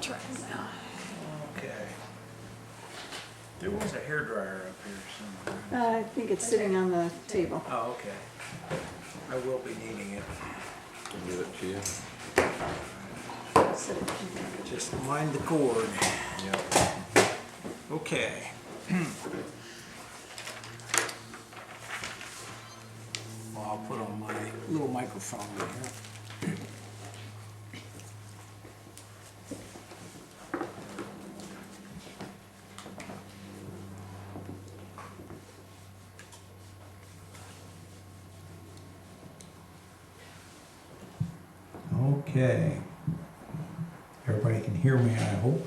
try it now. Okay. There was a hairdryer up here somewhere. I think it's sitting on the table. Oh, okay. I will be needing it. Give it to you. Set it in there. Just mind the cord. Yep. Okay. Well, I'll put on my little microphone here. Okay. Everybody can hear me, I hope.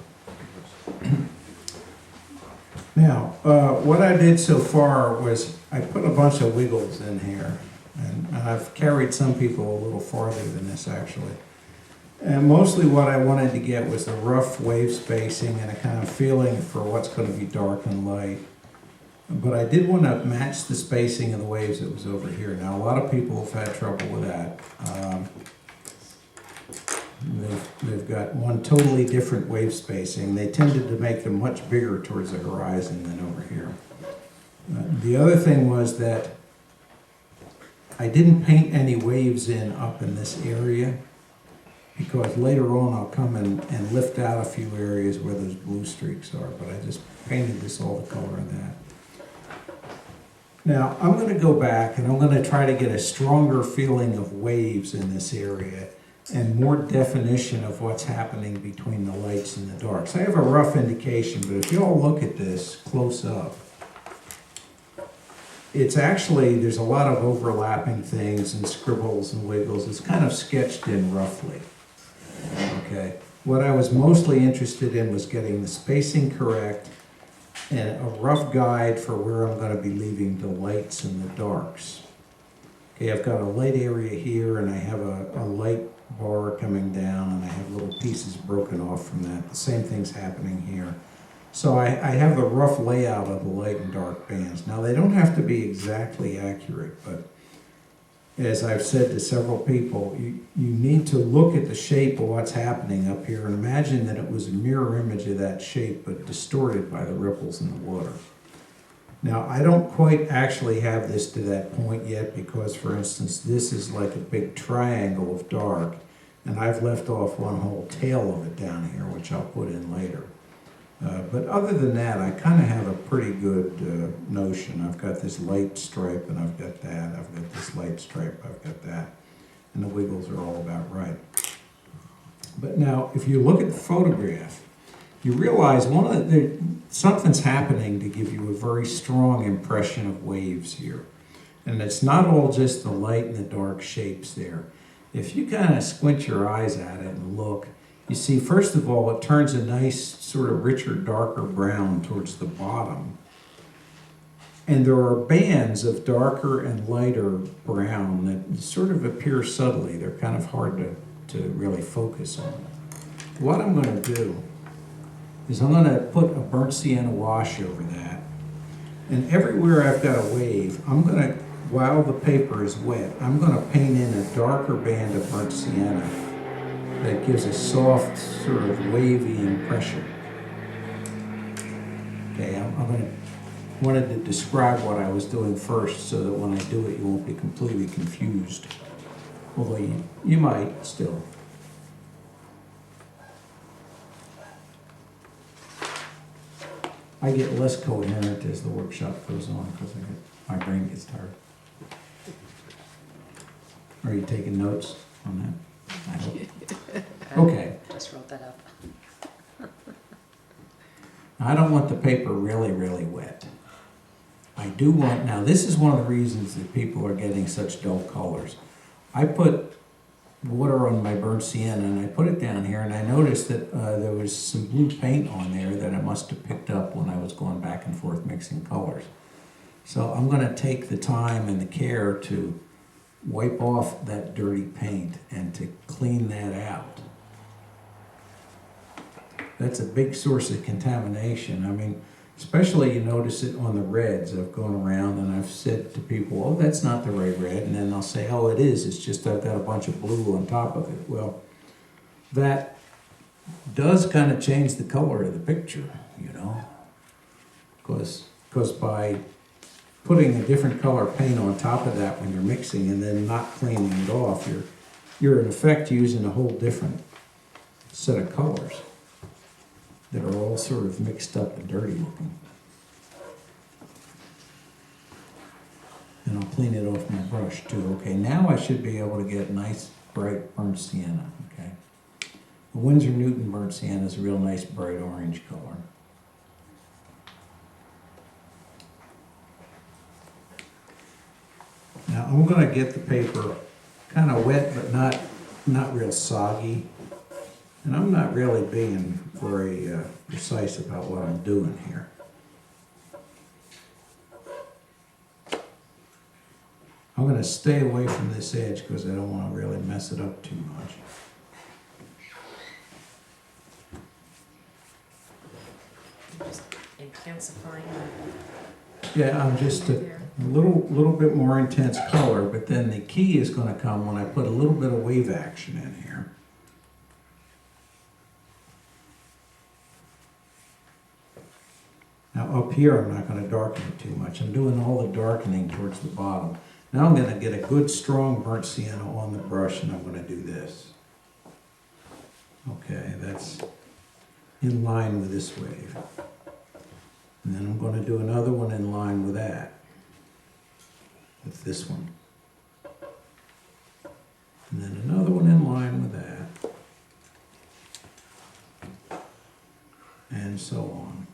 Now, what I did so far was I put a bunch of wiggles in here, and I've carried some people a little farther than this actually. And mostly what I wanted to get was the rough wave spacing and a kind of feeling for what's going to be dark and light. But I did want to match the spacing of the waves that was over here. Now, a lot of people have had trouble with that. They've got one totally different wave spacing. They tended to make them much bigger towards the horizon than over here. The other thing was that I didn't paint any waves in up in this area because later on I'll come and lift out a few areas where those blue streaks are, but I just painted this all the color of that. Now I'm going to go back and I'm going to try to get a stronger feeling of waves in this area and more definition of what's happening between the lights and the darks. I have a rough indication, but if you all look at this close up, it's actually, there's a lot of overlapping things and scribbles and wiggles. It's kind of sketched in roughly. Okay. What I was mostly interested in was getting the spacing correct and a rough guide for where I'm going to be leaving the lights and the darks. Okay, I've got a light area here and I have a light bar coming down and I have little pieces broken off from that. The same thing's happening here. So I have the rough layout of the light and dark bands. Now they don't have to be exactly accurate, but as I've said to several people, you need to look at the shape of what's happening up here and imagine that it was a mirror image of that shape but distorted by the ripples in the water. Now I don't quite actually have this to that point yet because, for instance, this is like a big triangle of dark and I've left off one whole tail of it down here, which I'll put in later. But other than that, I kind of have a pretty good notion. I've got this light stripe and I've got that. I've got this light stripe, I've got that. And the wiggles are all about right. But now, if you look at the photograph, you realize something's happening to give you a very strong impression of waves here. And it's not all just the light and the dark shapes there. If you kind of squint your eyes at it and look, you see, first of all, it turns a nice sort of richer, darker brown towards the bottom. And there are bands of darker and lighter brown that sort of appear subtly. They're kind of hard to really focus on. What I'm going to do is I'm going to put a burnt sienna wash over that. And everywhere I've got a wave, I'm going to, while the paper is wet, I'm going to paint in a darker band of burnt sienna that gives a soft, sort of wavy impression. Okay, wanted to describe what I was doing first so that when I do it, you won't be completely confused. Although you might still. I get less coherent as the workshop goes on because my brain gets tired. Are you taking notes on that? I hope. Okay. Just wrote that up. I don't want the paper really, really wet. I do want, now this is one of the reasons that people are getting such dull colors. I put water on my burnt sienna and I put it down here and I noticed that there was some blue paint on there that I must have picked up when I was going back and forth mixing colors. So I'm going to take the time and the care to wipe off that dirty paint and to clean that out. That's a big source of contamination. I mean, especially you notice it on the reds. I've gone around and I've said to people, oh, that's not the right red. And then they'll say, oh, it is. It's just I've got a bunch of blue on top of it. Well, that does kind of change the color of the picture, you know? Because by putting a different color paint on top of that when you're mixing and then not cleaning it off, you're in effect using a whole different set of colors that are all sort of mixed up and dirty looking. And I'll clean it off my brush too. Okay, now I should be able to get nice bright burnt sienna, okay? The Winsor Newton burnt sienna is a real nice bright orange color. Now I'm gonna get the paper kind of wet but not real soggy. And I'm not really being very precise about what I'm doing here. I'm going to stay away from this edge because I don't want to really mess it up too much. Just intensifying. Yeah, I'm just a little bit more intense color, but then the key is going to come when I put a little bit of wave action in here. Now up here, I'm not going to darken it too much. I'm doing all the darkening towards the bottom. Now I'm going to get a good strong burnt sienna on the brush and I'm going to do this. Okay, that's in line with this wave. And then I'm going to do another one in line with that. With this one. And then another one in line with that. And so on.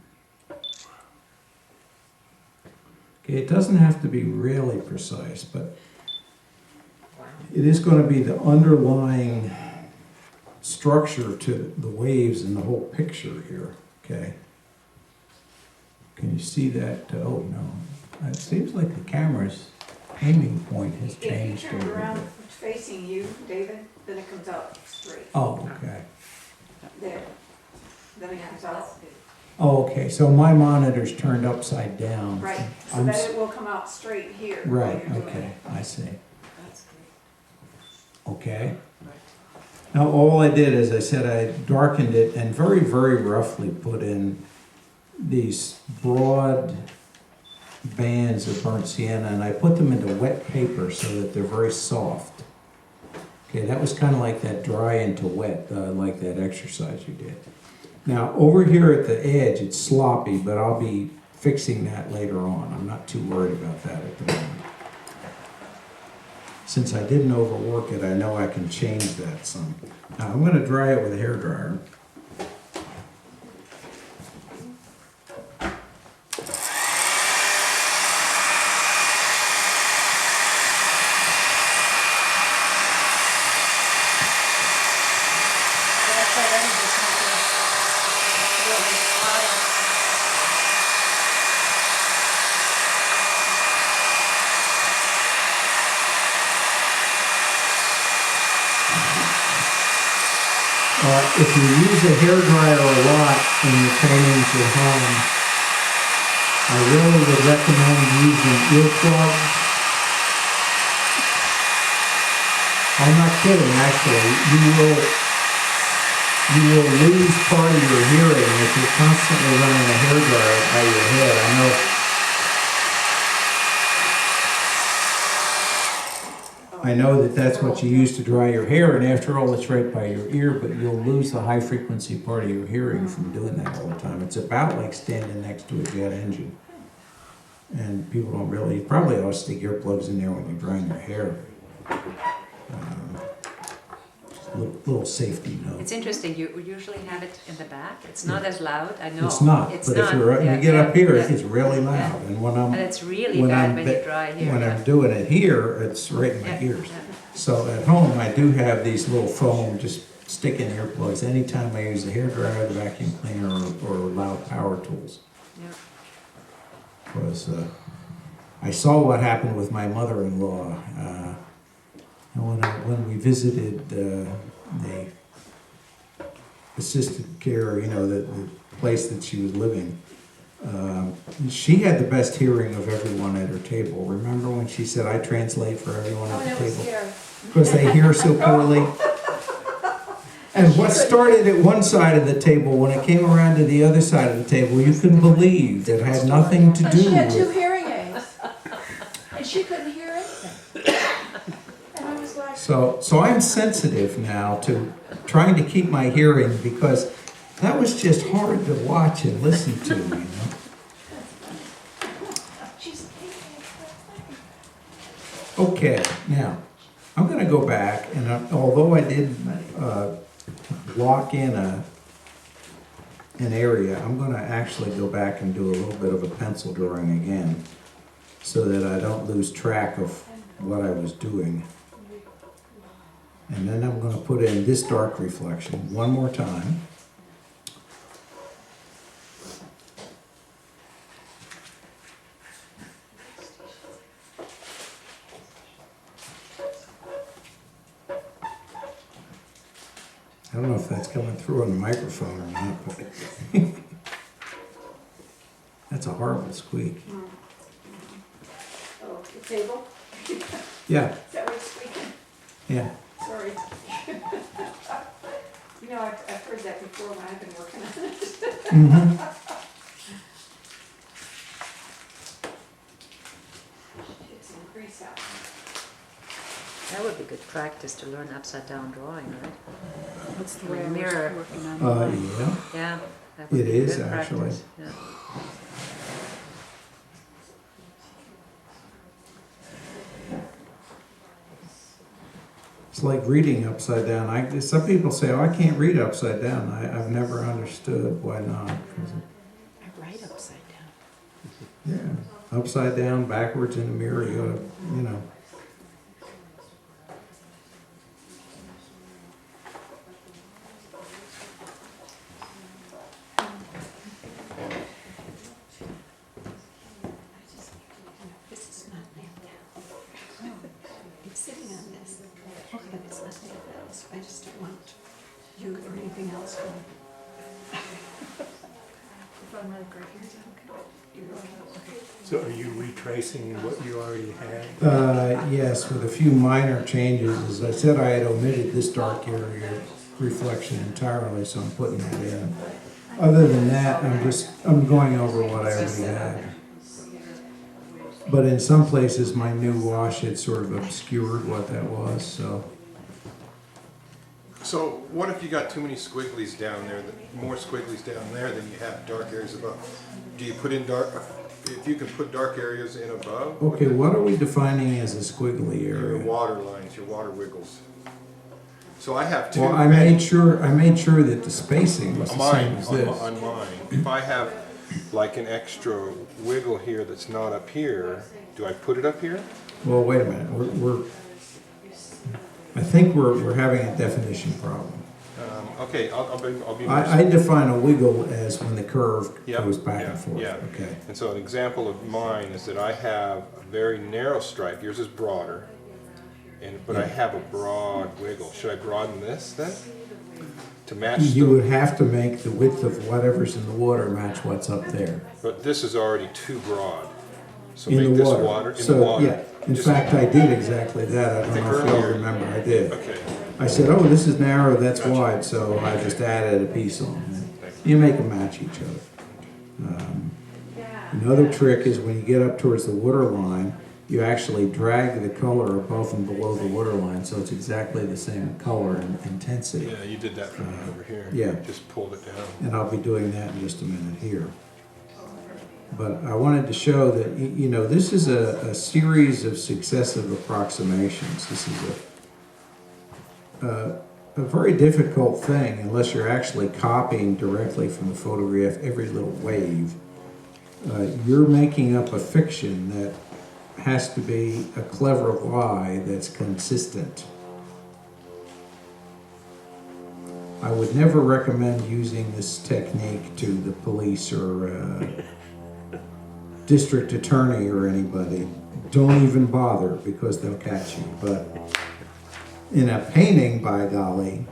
Okay, it doesn't have to be really precise, but it is going to be the underlying structure to the waves and the whole picture here, okay? Can you see that? Oh, no. It seems like the camera's aiming point has changed. If you turn it around facing you, David, then it comes out straight. Oh, okay. There. Then it comes out. Oh, okay, so my monitor's turned upside down. Right, so I'm that it will come out straight here. while Right, you're doing okay, it. I see. That's great. Okay. Now, all I did is I said I darkened it and very, very roughly put in these broad bands of burnt sienna, and I put them into wet paper so that they're very soft. Okay, that was kind of like that dry into wet, like that exercise you did. Now, over here at the edge, it's sloppy, but I'll be fixing that later on. I'm not too worried about that at the moment. Since I didn't overwork it, I know I can change that some. Now, I'm going to dry it with a hairdryer. That's already just not really hot. If you use a hairdryer a lot in your paintings at home, I really would recommend using earplugs. I'm not kidding, actually. You will lose part of your hearing if you're constantly running a hairdryer by your head. I know that that's what you use to dry your hair, and after all, it's right by your ear, but you'll lose the high frequency part of your hearing from doing that all the time. It's about like standing next to a jet engine. And people don't really, you probably ought to stick earplugs in there when you're drying your hair. Just a little safety note. It's interesting, you usually have it in the back. It's not as loud, I know. It's not, It's but not. if you're, Yeah, you get up yeah, here, yeah. it's really loud. Yeah. And when I'm And it's really when bad I'm when be- you dry here. when yeah. I'm doing it here, it's right in my Yeah, ears. yeah. So at home, I do have these little foam, just stick in earplugs anytime I use the hairdryer, the vacuum cleaner, or loud power tools. Yeah. Because I saw what happened with my mother-in-law. When we visited the assisted care, you know, the place that she was living, she had the best hearing of everyone at her table. Remember when she said, "I translate for everyone at the table"? Because they hear so poorly. And what started at one side of the table, when it came around to the other side of the table, you couldn't believe it had nothing to And do she had 2 with. hearing aids, and she couldn't hear anything. And I was like, So I'm sensitive now to trying to keep my hearing because that was just hard to watch and listen to, you know? she's Okay, now, I'm gonna go back, and although I did lock in an area, I'm gonna actually go back and do a little bit of a pencil drawing again, so that I don't lose track of what I was doing. And then I'm gonna put in this dark reflection one more time. I don't know if that's coming through on the microphone or not, but that's a horrible squeak. Oh, the table? Yeah, Is that what's squeaking? yeah. Sorry. You know, I've heard that before when I've been working on it. Mhm. Get some grease out. That would be good practice to learn upside down drawing, right? That's the way I was mirror. working Yeah. Yeah. That would It be is, good actually. practice, yeah. It's like reading upside down. Some people say, "Oh, I can't read upside down." I've never understood why not. 'Cause I write upside down. yeah, upside down, backwards in the mirror. You gotta, you know. This is not nailed down. It's sitting on this, but it's not nailed down, so I just don't want you or anything else going. If I'm right here, is that okay? You're okay. So are you retracing what you already had? Yes, with a few minor changes. As I said, I had omitted this dark area reflection entirely, so I'm putting that in. Other than that, I'm going over what I already had. But in some places, my new wash had sort of obscured what that was, so. So what if you got too many squigglies down there, more squigglies down there than you have dark areas above? Do you put in dark, if you can put dark areas in above? Okay, what are we defining as a squiggly Your area? water lines, your water wiggles. So I have two. Well, I made sure that the spacing was the same Mine, as this. on mine. If I have like an extra wiggle here that's not up here, do I put it up here? Well, wait a minute, I think we're having a definition problem. Okay, I'll be more. I define a wiggle as when the curve Yep, goes back yeah, and forth, yeah. okay? And so an example of mine is that I have a very narrow stripe. Yours is broader, but I have a broad wiggle. Should I broaden this then to match? You would have to make the width of whatever's in the water match what's up there. But this is already too broad. So In make the this water. water in So, the water. yeah, in Just- fact, I did exactly that. I don't think know if y'all earlier- remember, I did. Okay. I said, oh, this is narrow, that's Gotcha. wide, so I just added a piece on. Thank You make them match each other. Another trick is when you get up towards the water line, you actually drag the color above and below the water line, so it's exactly the same color and intensity. Yeah, you did that for me over here. yeah. Just pulled it down. And I'll be doing that in just a minute here. But I wanted to show that, you know, this is a series of successive approximations. This is a very difficult thing unless you're actually copying directly from the photograph every little wave. You're making up a fiction that has to be a clever lie that's consistent. I would never recommend using this technique to the police or district attorney or anybody. Don't even bother because they'll catch you. But in a painting, by golly,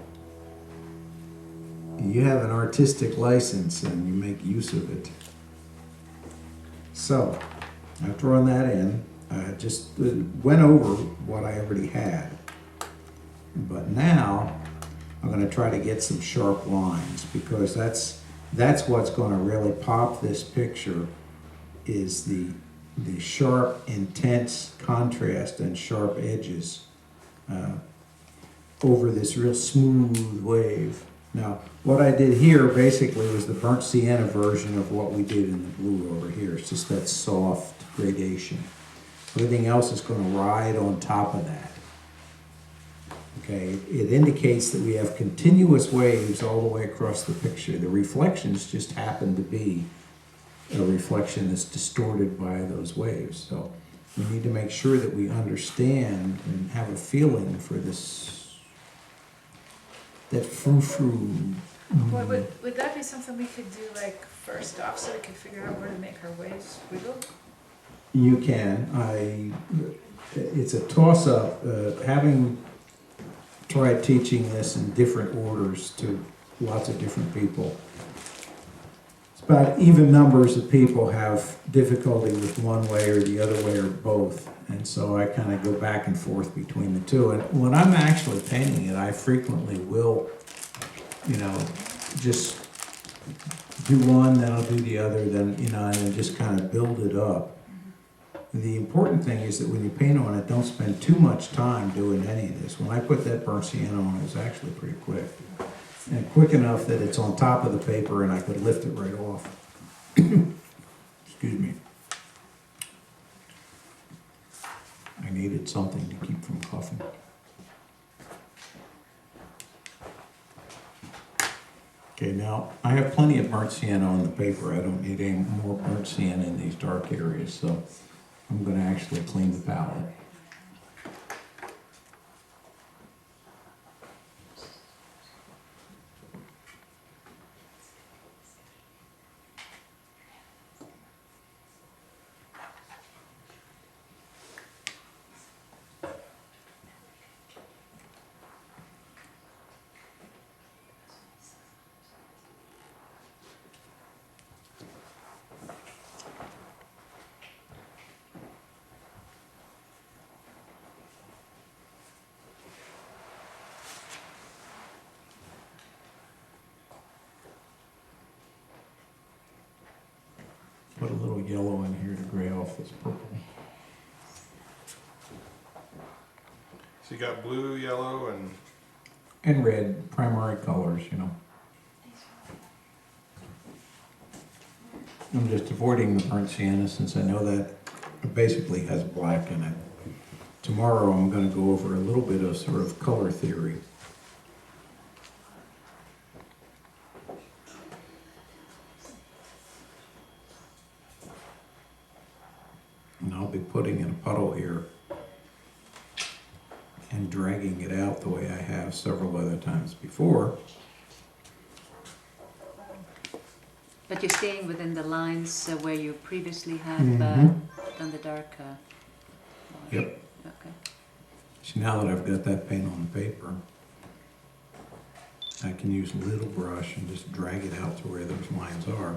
you have an artistic license and you make use of it. So, I've drawn that in. I just went over what I already had. But now, I'm gonna try to get some sharp lines, because that's what's gonna really pop this picture, is the sharp, intense contrast and sharp edges over this real smooth wave. Now, what I did here basically was the burnt sienna version of what we did in the blue over here. It's just that soft gradation. Everything else is going to ride on top of that. Okay, it indicates that we have continuous waves all the way across the picture. The reflections just happen to be a reflection that's distorted by those waves. So we need to make sure that we understand and have a feeling for this, that frou-frou. Well, would that be something we could do like first off, so we could figure out where to make our waves wiggle? You can. It's a toss-up. Having tried teaching this in different orders to lots of different people, it's about even numbers of people have difficulty with one way or the other way or both. And so I kind of go back and forth between the two. And when I'm actually painting it, I frequently will, just do one, then I'll do the other, then, and then just kind of build it up. The important thing is that when you paint on it, don't spend too much time doing any of this. When I put that burnt sienna on, it was actually pretty quick. And quick enough that it's on top of the paper and I could lift it right off. Excuse me. I needed something to keep from coughing. Okay, now, I have plenty of burnt sienna on the paper. I don't need any more burnt sienna in these dark areas, so I'm going to actually clean the palette. Put a little yellow in here to gray off this purple. So you got blue, yellow, And red, primary colors, I'm just avoiding the burnt sienna since I know that it basically has black in it. Tomorrow I'm going to go over a little bit of sort of color theory. And I'll be putting in a puddle here and dragging it out the way I have several other times before. But you're staying within the lines where you previously have done the dark line. Yep. Okay. See, now that I've got that paint on the paper, I can use a little brush and just drag it out to where those lines are.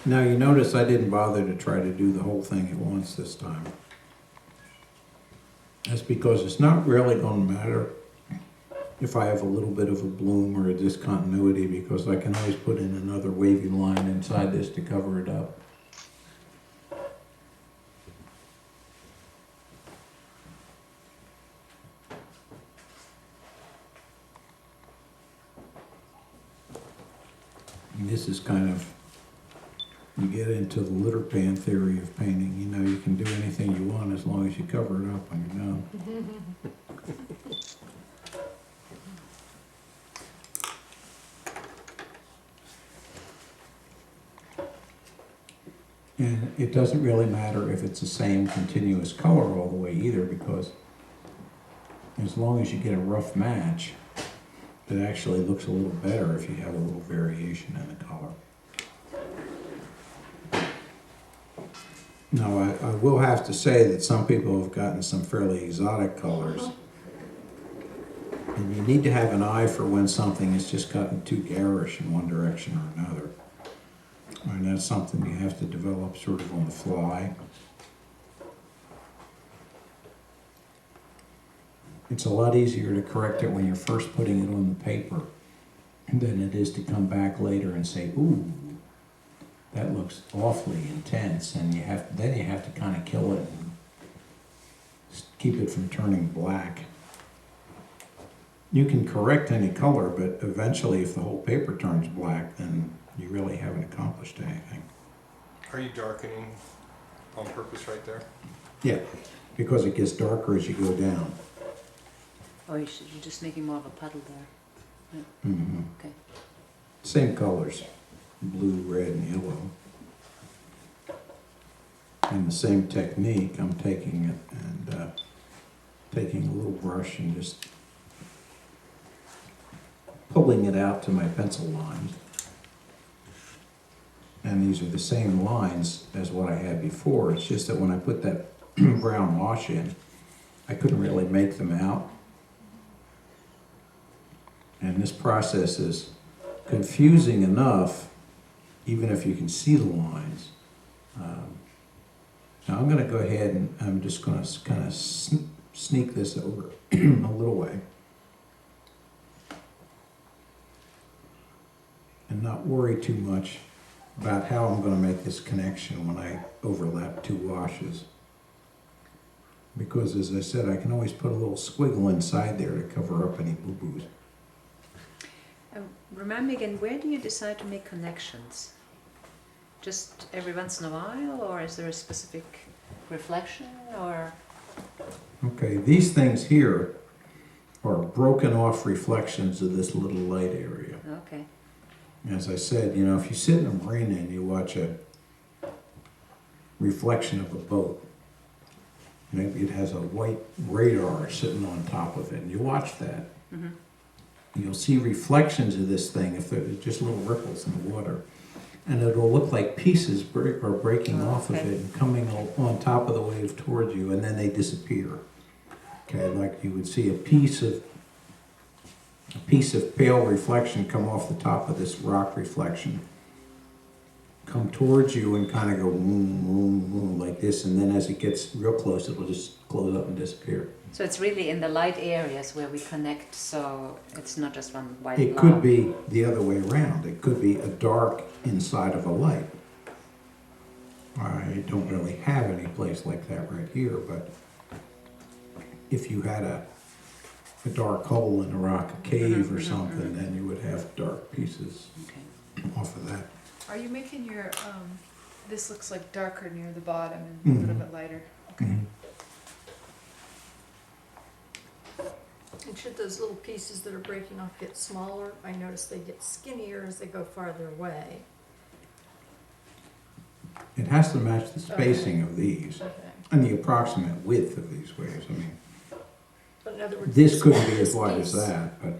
Now you notice I didn't bother to try to do the whole thing at once this time. That's because it's not really going to matter if I have a little bit of a bloom or a discontinuity, because I can always put in another wavy line inside this to cover it up. And this is kind of, you get into the litter pan theory of painting. You can do anything you want as long as you cover it up when you're done. And it doesn't really matter if it's the same continuous color all the way either, because as long as you get a rough match, it actually looks a little better if you have a little variation in the color. Now, I will have to say that some people have gotten some fairly exotic colors. And you need to have an eye for when something has just gotten too garish in one direction or another. And that's something you have to develop sort of on the fly. It's a lot easier to correct it when you're first putting it on the paper than it is to come back later and say, ooh, that looks awfully intense, and then you have to kind of kill it and keep it from turning black. You can correct any color, but eventually if the whole paper turns black, then you really haven't accomplished anything. Are you darkening on purpose right there? Yeah, because it gets darker as you go down. Or you're just making more of a puddle there. Mhm. Okay. Same colors, blue, red, and yellow. And the same technique, I'm taking it and taking a little brush and just pulling it out to my pencil lines. And these are the same lines as what I had before. It's just that when I put that brown wash in, I couldn't really make them out. And this process is confusing enough, even if you can see the lines. Now I'm going to go ahead and I'm just going to kind of sneak this over a little way. And not worry too much about how I'm going to make this connection when I overlap two washes. Because as I said, I can always put a little squiggle inside there to cover up any boo-boos. Remind me again, where do you decide to make connections? Just every once in a while, or is there a specific reflection, or? Okay, these things here are broken off reflections of this little light area. Okay. As I said, you know, if you sit in a marina and you watch a reflection of a boat, maybe it has a white radar sitting on top of it, and you watch that, Mm-hmm. you'll see reflections of this thing, if they're just little ripples in the water. And it'll look like pieces are breaking off of it and coming on top of the wave towards you, and then they disappear. Okay, like you would see a piece of pale reflection come off the top of this rock reflection, come towards you and kind of go boom, boom, boom, like this, and then as it gets real close, it'll just close up and disappear. So it's really in the light areas where we connect, so it's not just one white It blob. could be the other way around. It could be a dark inside of a light. I don't really have any place like that right here, but if you had a dark hole in a rock, a cave or something, then you would have dark pieces Okay. off of that. Are you making your, this looks like darker near the bottom and a little bit lighter? Okay. Mhm. And should those little pieces that are breaking off get smaller? I notice they get skinnier as they go farther away. It has to match the spacing of these Okay. and the approximate width of these waves. I mean, But in other words, this couldn't be this as wide as piece, that, but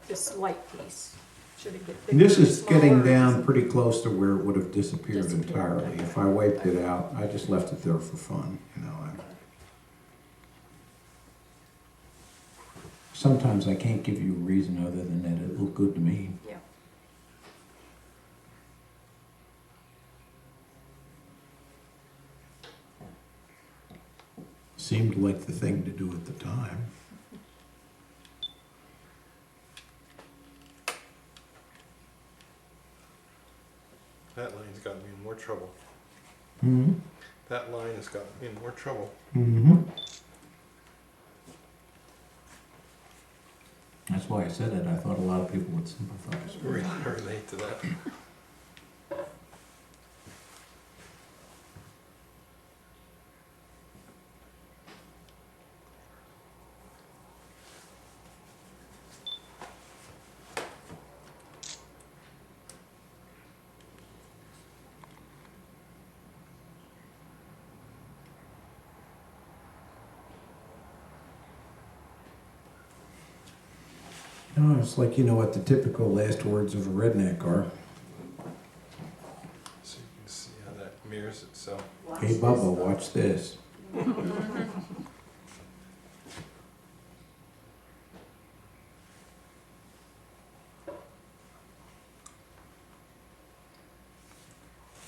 this light piece, should it get bigger this or is getting smaller? down pretty close to where it would have disappeared Disappeared, entirely. okay. If I wiped it out, I just left it there for fun, you know. Sometimes I can't give you a reason other than that it looked good to me. Yeah. Seemed like the thing to do at the time. That line's got me in more trouble. Mm-hmm. That line has got me in more trouble. Mm-hmm. That's why I said it. I thought a lot of people would sympathize. I relate to that. No, it's like, you know what the typical last words of a redneck are. So you can see how that mirrors itself. Hey, Bubba, watch this.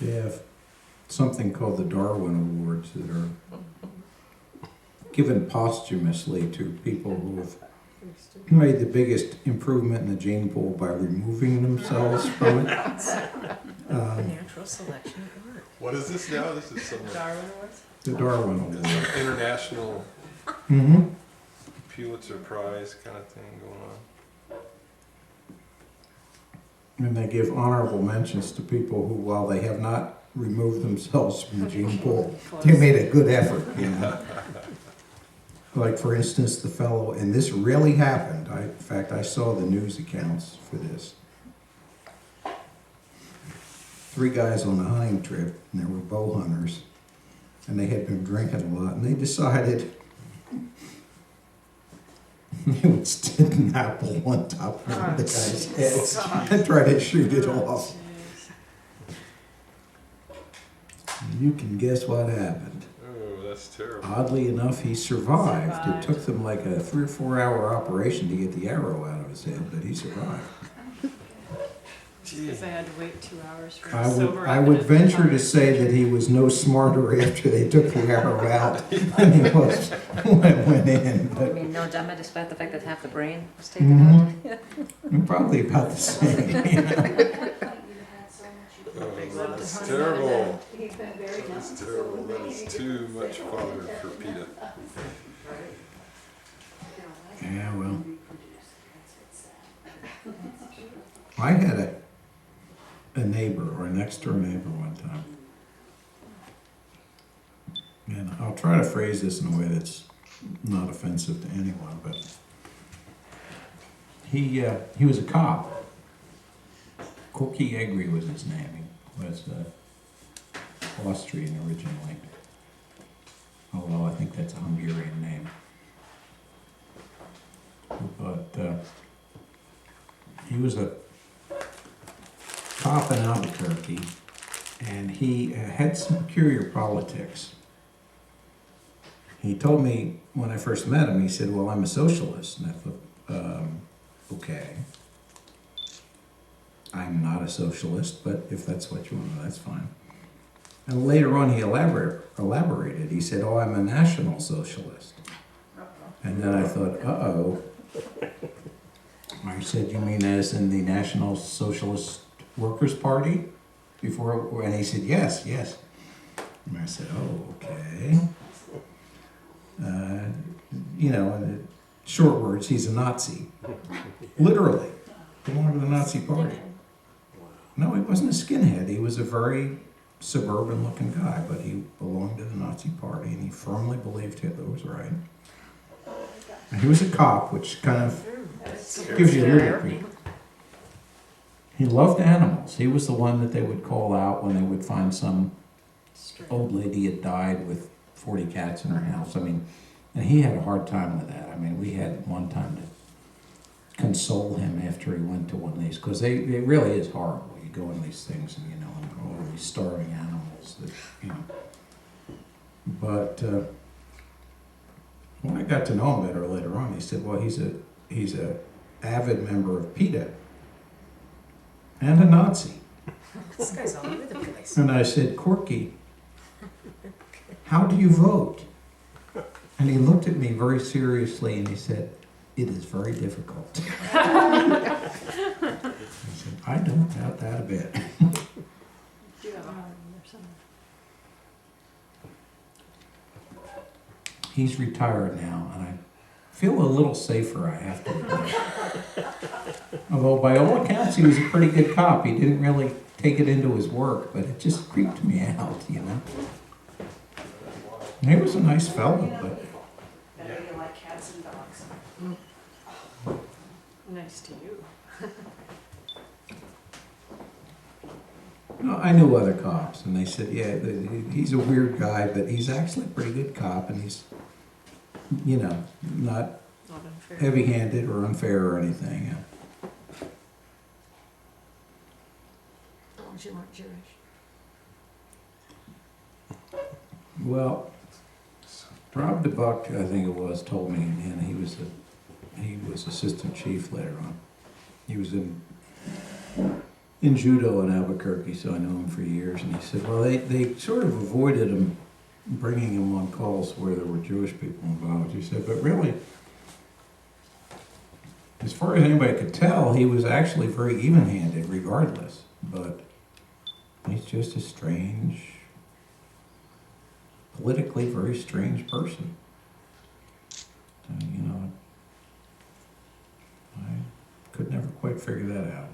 They have something called the Darwin Awards that are given posthumously to people who have made the biggest improvement in the gene pool by removing themselves from it. Natural selection at work. What is this now? This is some The Darwin Award. international Mm-hmm. Pulitzer Prize kind of thing going on. And they give honorable mentions to people who, while they have not removed themselves from the gene pool, they made a good effort, you know. Like, for instance, the fellow, and this really happened. In fact, I saw the news accounts for this. 3 guys on a hunting trip, and they were bow hunters, and they had been drinking a lot, and they decided they would stick an apple on top of one of the guy's heads and try to shoot it off. And you can guess what happened. Oh, that's terrible. Oddly enough, he survived. It took them like a 3 or 4 hour operation to get the arrow out of his head, but he survived. Because I had to wait 2 hours for I a would, sober I would evidence venture to say that he was no smarter after they took the arrow out than he was when it went in. I But mean, no damage despite the fact that half the brain was taken out. probably about the same. You know? Oh, that's terrible. That's terrible. That is too much fodder for PETA. Yeah, well. I had a neighbor, or a next door neighbor one time. And I'll try to phrase this in a way that's not offensive to anyone, but he was a cop. Corky Egri was his name. He was Austrian originally, although I think that's a Hungarian name. But he was a cop in Albuquerque, and he had some peculiar politics. He told me when I first met him, he said, well, I'm a socialist. And I thought, okay. I'm not a socialist, but if that's what you want, that's fine. And later on he elaborated. He said, oh, I'm a national socialist. And then I thought, uh-oh. I said, you mean as in the National Socialist Workers' Party? And he said, yes. And I said, oh, okay. You know, in short words, he's a Nazi. Literally. Belonged to the Nazi Party. No, he wasn't a skinhead. He was a very suburban-looking guy, but he belonged to the Nazi Party, and he firmly believed Hitler was right. And he was a cop, which kind of gives you a little peek. He loved animals. He was the one that they would call out when they would find some old lady had died with 40 cats in her house. I mean, and he had a hard time with that. I mean, we had one time to console him after he went to one of these, because it really is horrible. You go in these things and, you know, and all these starving animals that, you know. But when I got to know him better later on, he said, well, he's a avid member of PETA and a Nazi. This guy's all over the place. And I said, Corky, how do you vote? And he looked at me very seriously and he said, it is very difficult. I said, I don't doubt that a bit. He's retired now, and I feel a little safer, I have to admit. Although by all accounts, he was a pretty good cop. He didn't really take it into his work, but it just creeped me out, you know. And he was a nice fellow, but Better you like cats and dogs. Nice to you. no, I knew other cops, and they said, yeah, he's a weird guy, but he's actually a pretty good cop, and he's, you know, not Not unfair. heavy-handed or unfair or anything. Yeah. As long as you weren't Jewish. Well, Rob DeBuck, I think it was, told me, and he was assistant chief later on. He was in judo in Albuquerque, so I knew him for years. And he said, well, they sort of avoided him bringing him on calls where there were Jewish people involved. He said, but really, as far as anybody could tell, he was actually very even-handed regardless. But he's just a strange, politically very strange person. You know, I could never quite figure that out.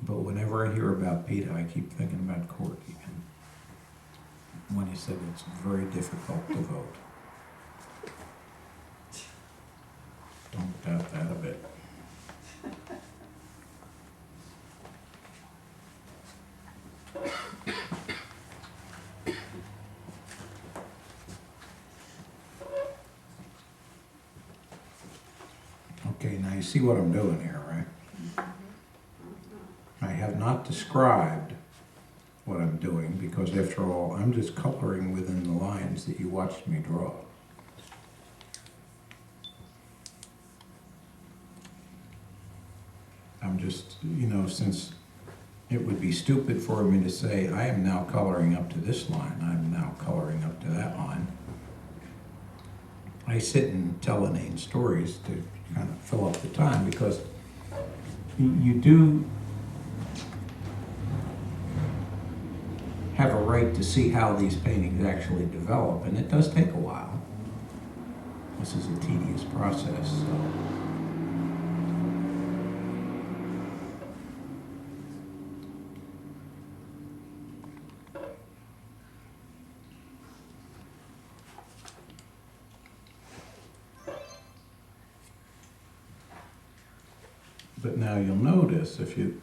But whenever I hear about PETA, I keep thinking about Corky. And when he said it's very difficult to vote. Don't doubt that a bit. Okay, now you see what I'm doing here, right? I have not described what I'm doing because, after all, I'm just coloring within the lines that you watched me draw. I'm just, you know, since it would be stupid for me to say, I am now coloring up to this line, I'm now coloring up to that line. I sit and tell inane stories to kind of fill up the time because you do have a right to see how these paintings actually develop, and it does take a while. This is a tedious process, so. But now you'll notice, if you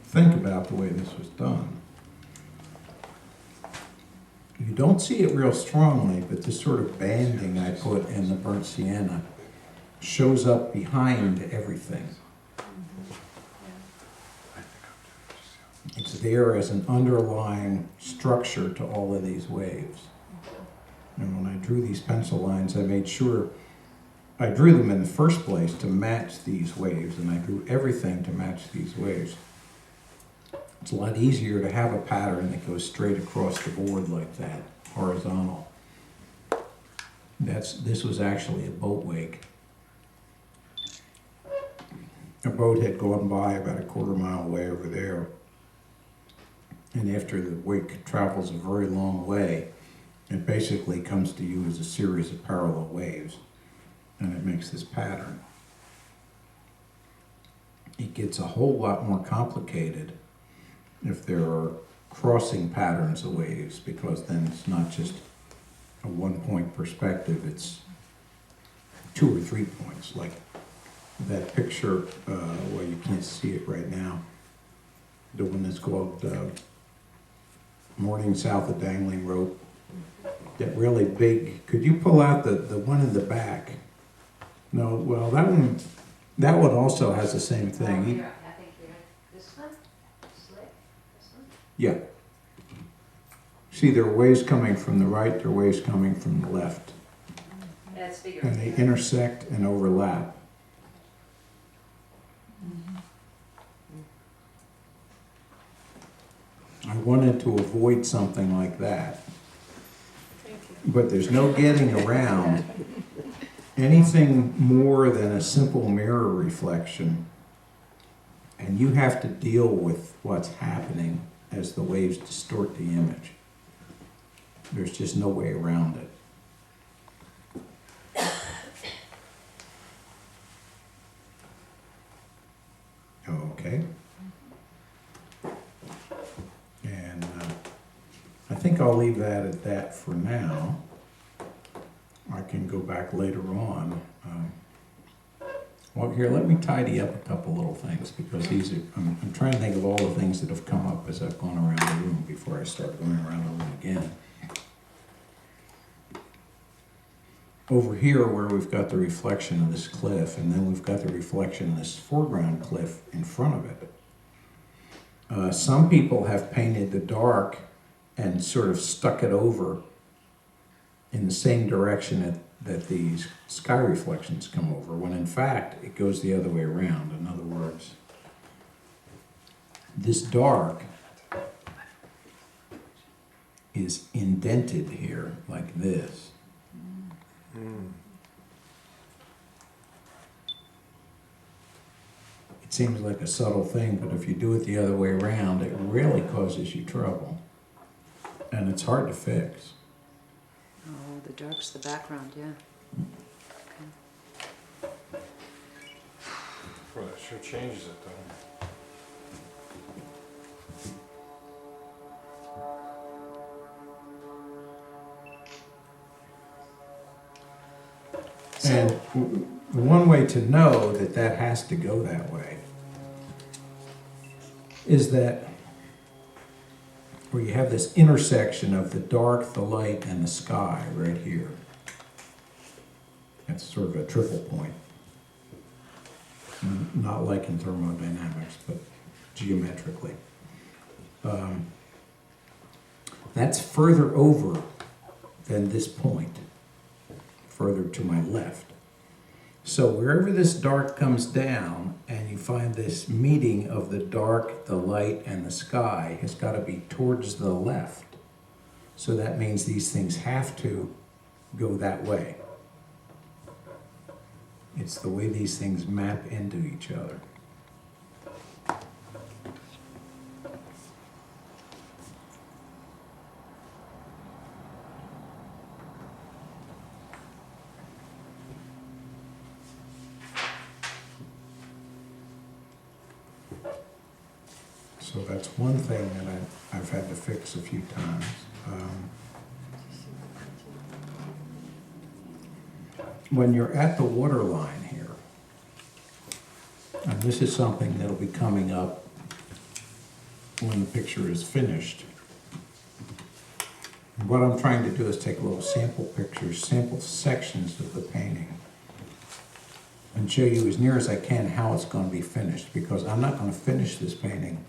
think about the way this was done, you don't see it real strongly, but this sort of banding I put in the burnt sienna shows up behind everything. It's there as an underlying structure to all of these waves. And when I drew these pencil lines, I made sure I drew them in the first place to match these waves, and I drew everything to match these waves. It's a lot easier to have a pattern that goes straight across the board like that, horizontal. This was actually a boat wake. A boat had gone by about a quarter-mile away over there, and after the wake travels a very long way, it basically comes to you as a series of parallel waves, and it makes this pattern. It gets a whole lot more complicated if there are crossing patterns of waves, because then it's not just a one-point perspective, it's 2 or 3 points, like that picture, well, you can't see it right now, the one that's called Morning South of Dangling Rope, that really big, could you pull out the one in the back? No, well, that one also has the same thing. I think you're this one, slick, this one. Yeah. See, there are waves coming from the right, there are waves coming from the left. That's bigger. And they intersect and overlap. I wanted to avoid something like that. But there's no getting around anything more than a simple mirror reflection. And you have to deal with what's happening as the waves distort the image. There's just no way around it. Okay. And I think I'll leave that at that for now. I can go back later on. Well, here, let me tidy up a couple little things, because these are, I'm trying to think of all the things that have come up as I've gone around the room before I start going around the room again. Over here, where we've got the reflection of this cliff, and then we've got the reflection of this foreground cliff in front of it. Some people have painted the dark and sort of stuck it over in the same direction that these sky reflections come over, when in fact it goes the other way around. In other words, This dark is indented here like this. It seems like a subtle thing, but if you do it the other way around, it really causes you trouble. And it's hard to fix. Oh, the dark's the background, yeah. Okay. Well, that sure changes it though. And one way to know that that has to go that way is that where you have this intersection of the dark, the light, and the sky right here. That's sort of a triple point. Not like in thermodynamics, but geometrically. That's further over than this point, further to my left. So wherever this dark comes down and you find this meeting of the dark, the light, and the sky has got to be towards the left. So that means these things have to go that way. It's the way these things map into each other. So that's one thing that I've had to fix a few times. When you're at the water line here, and this is something that'll be coming up when the picture is finished, what I'm trying to do is take little sample pictures, sample sections of the painting, and show you as near as I can how it's going to be finished, because I'm not going to finish this painting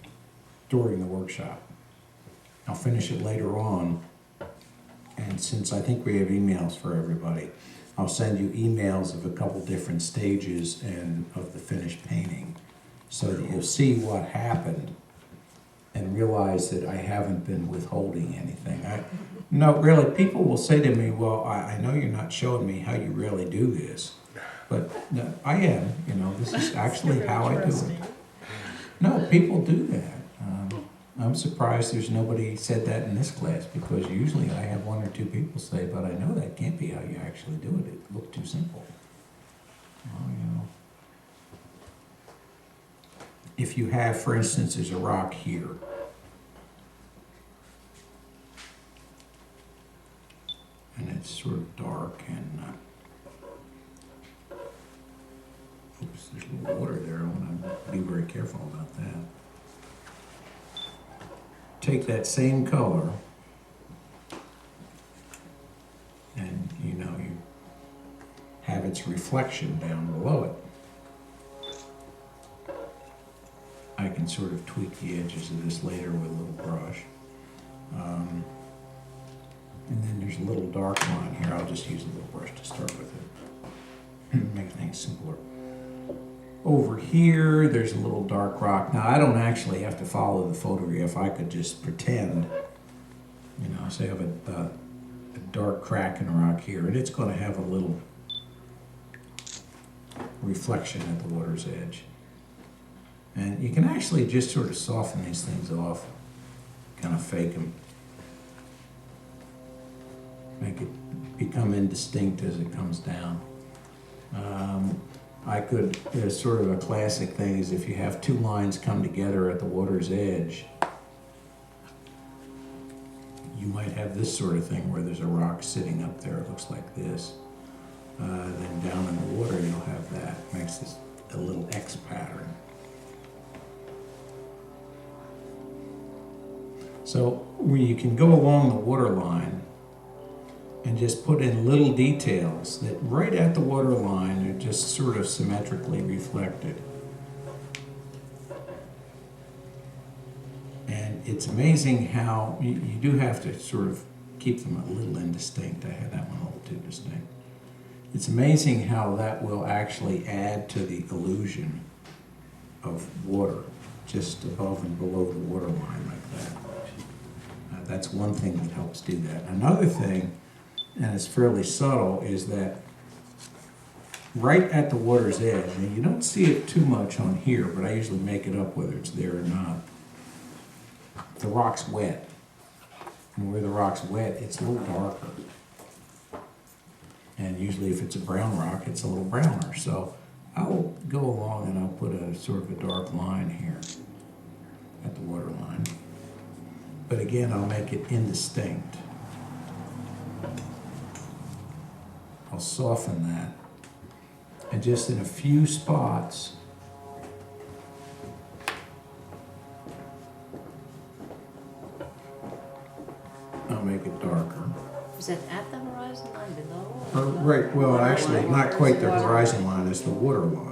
during the workshop. I'll finish it later on, and since I think we have emails for everybody, I'll send you emails of a couple different stages and of the finished painting, so that you'll see what happened and realize that I haven't been withholding anything. No, really, people will say to me, well, I know you're not showing me how you really do this, but no, I am, you know, this is actually how I do it. No, people do that. I'm surprised there's nobody said that in this class, because usually I have one or two people say, but I know that can't be how you actually do it. It looked too simple. Well, you know. If you have, for instance, there's a rock here. And it's sort of dark and, oops, there's a little water there. I want to be very careful about that. Take that same color and, you know, you have its reflection down below it. I can sort of tweak the edges of this later with a little brush. And then there's a little dark line here. I'll just use a little brush to start with it. Make things simpler. Over here, there's a little dark rock. Now, I don't actually have to follow the photograph. I could just pretend, you know, say I have a dark crack in a rock here, and it's going to have a little reflection at the water's edge. And you can actually just sort of soften these things off, kind of fake them. Make it become indistinct as it comes down. I could, there's sort of a classic thing is if you have two lines come together at the water's edge, you might have this sort of thing where there's a rock sitting up there, it looks like this. Then down in the water you'll have that. It makes this a little X pattern. So where you can go along the water line and just put in little details that right at the water line are just sort of symmetrically reflected. And it's amazing how you do have to sort of keep them a little indistinct. I had that one a little too distinct. It's amazing how that will actually add to the illusion of water, just above and below the water line like that. That's one thing that helps do that. Another thing, and it's fairly subtle, is that right at the water's edge, and you don't see it too much on here, but I usually make it up whether it's there or not. The rock's wet. And where the rock's wet, it's a little darker. And usually if it's a brown rock, it's a little browner. So I'll go along and I'll put a sort of a dark line here at the water line. But again, I'll make it indistinct. I'll soften that. And just in a few spots, I'll make it darker. Is that at the horizon line, below? Or, right, well, actually, not quite the horizon line, it's the water line.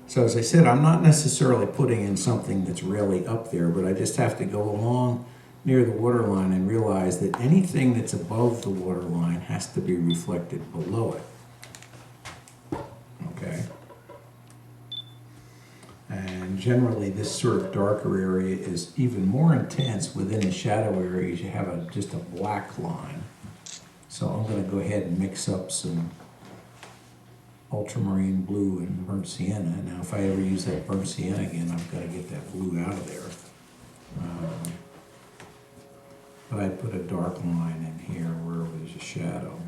So as I said, I'm not necessarily putting in something that's really up there, but I just have to go along near the water line and realize that anything that's above the water line has to be reflected below it. Okay? And generally this sort of darker area is even more intense within the shadow areas. You have just a black line. So I'm going to go ahead and mix up some ultramarine blue and burnt sienna. Now if I ever use that burnt sienna again, I've got to get that blue out of there. But I put a dark line in here where there's a shadow.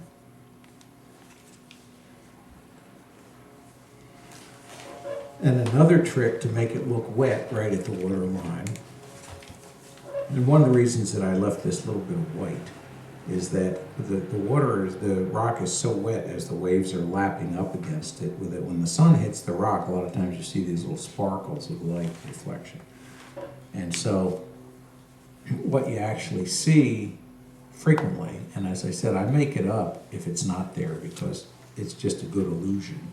And another trick to make it look wet right at the water line, and one of the reasons that I left this little bit of white is that the rock is so wet as the waves are lapping up against it. With it, when the sun hits the rock, a lot of times you see these little sparkles of light reflection. And so what you actually see frequently, and as I said, I make it up if it's not there because it's just a good illusion.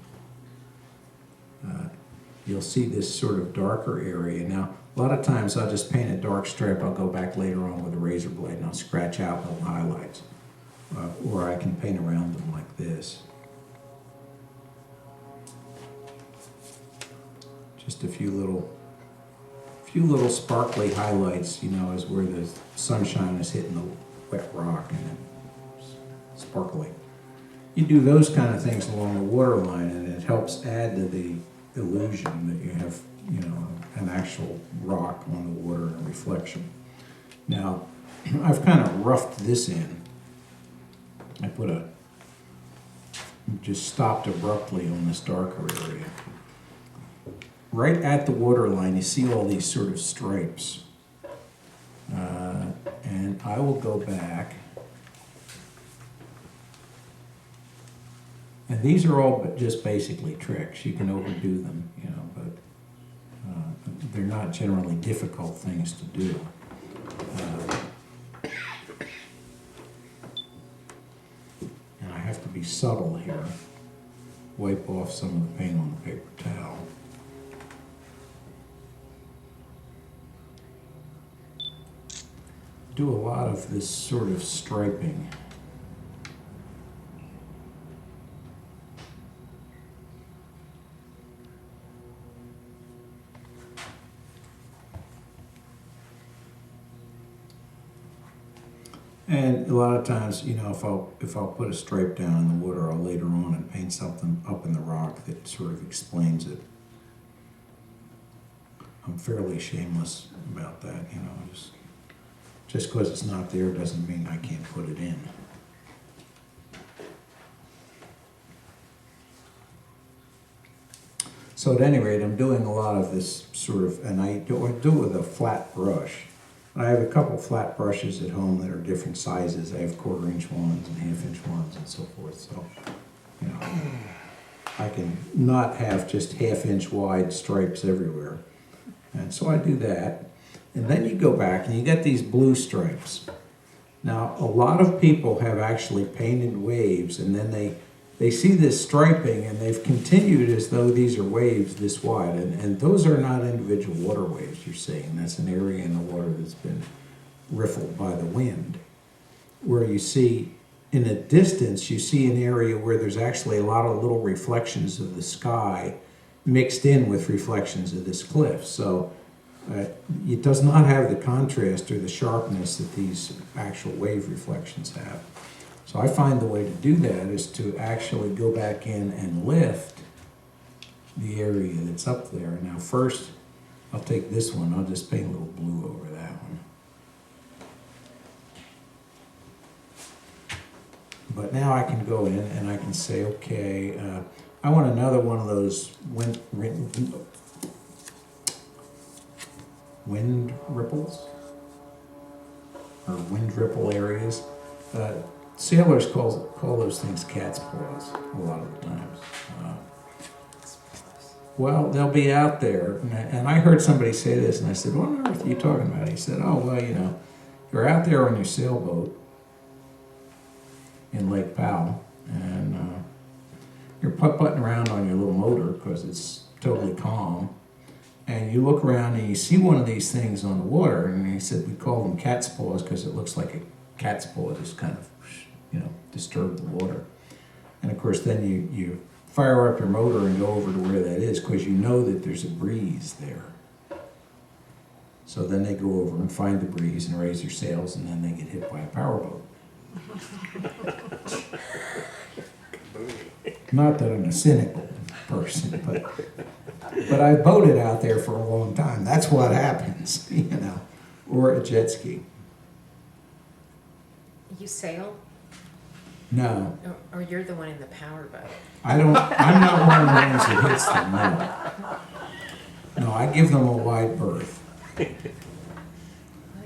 You'll see this sort of darker area. Now, a lot of times I'll just paint a dark stripe. I'll go back later on with a razor blade and I'll scratch out little highlights. Or I can paint around them like this. Just a few little sparkly highlights, you know, is where the sunshine is hitting the wet rock and it's sparkly. You do those kind of things along the water line and it helps add to the illusion that you have, you know, an actual rock on the water and reflection. Now, I've kind of roughed this in. I just stopped abruptly on this darker area. Right at the water line, you see all these sort of stripes. And I will go back. And these are all but just basically tricks. You can overdo them, you know, but they're not generally difficult things to do. And I have to be subtle here. Wipe off some of the paint on the paper towel. Do a lot of this sort of striping. And a lot of times, you know, if I'll put a stripe down in the water, I'll later on and paint something up in the rock that sort of explains it. I'm fairly shameless about that, you know, just because it's not there doesn't mean I can't put it in. So at any rate, I'm doing a lot of this sort of, and I do it with a flat brush. I have a couple flat brushes at home that are different sizes. I have 1/4-inch ones and 1/2-inch ones and so forth. So, you know, I can not have just 1/2-inch wide stripes everywhere. And so I do that. And then you go back and you get these blue stripes. Now, a lot of people have actually painted waves and then they see this striping and they've continued as though these are waves this wide. And those are not individual water waves you're seeing. That's an area in the water that's been riffled by the wind. Where you see in the distance, you see an area where there's actually a lot of little reflections of the sky mixed in with reflections of this cliff. So it does not have the contrast or the sharpness that these actual wave reflections have. So I find the way to do that is to actually go back in and lift the area that's up there. Now first, I'll take this one, I'll just paint a little blue over that one. But now I can go in and I can say, okay, I want another one of those wind ripples, or wind ripple areas. Sailors call those things cat's paws a lot of the times. Well, they'll be out there, and I heard somebody say this, and I said, what on earth are you talking about? He said, oh, well, you know, you're out there on your sailboat in Lake Powell, and you're putt-putting around on your little motor because it's totally calm, and you look around and you see one of these things on the water, and he said we call them cat's paws because it looks like a cat's paw just kind of, you know, disturb the water. And of course then you fire up your motor and go over to where that is because you know that there's a breeze there. So then they go over and find the breeze and raise their sails, and then they get hit by a powerboat. Not that I'm a cynical person, but I boated out there for a long time. That's what happens, you know, or a jet ski. You sail, No, or you're the one in the power boat? I'm not one of the ones that hits them, no. No, I give them a wide berth.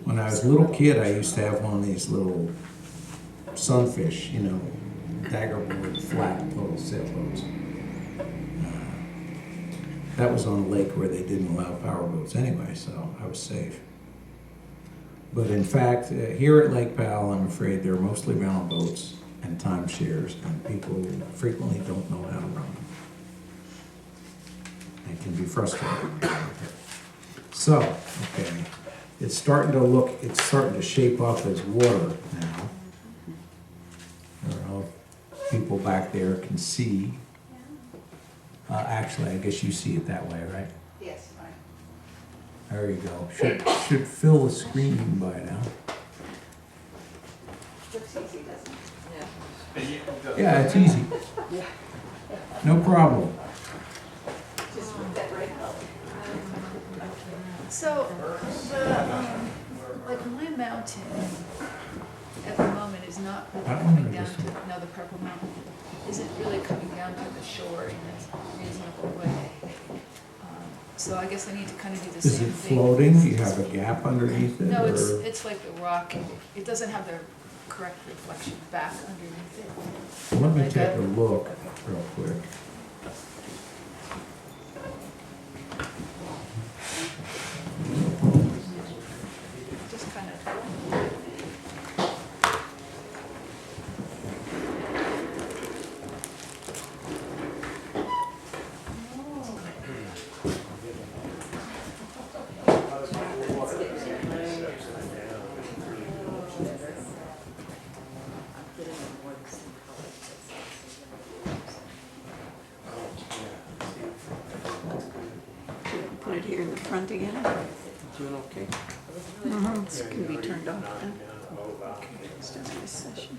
When I was a little kid, I used to have one of these little sunfish, you know, daggerboard, flat little sailboats. That was on a lake where they didn't allow powerboats anyway, so I was safe. But in fact, here at Lake Powell, I'm afraid they're mostly rental boats and timeshares, and people frequently don't know how to run them. It can be frustrating. So, okay, it's starting to shape up as water now. I don't know if people back there can see. Actually, I guess you see it that way, right? Yes, right. There you go. Should fill the screen by now. Looks easy, doesn't it? Yeah, it's easy. No problem. Just put that right out. So, like my mountain at the moment is not really That one or coming down this to, one? no, the purple mountain isn't really coming down to the shore in a reasonable way. So I guess I need to kind of do the Is same it thing. floating? Do you have a gap underneath it? No, or- it's like the rock, it doesn't have the correct reflection back underneath it. Let me like take a- a look real quick. Just kind of. Put it here in the front again. Doing okay? This can be turned off then. Start this session.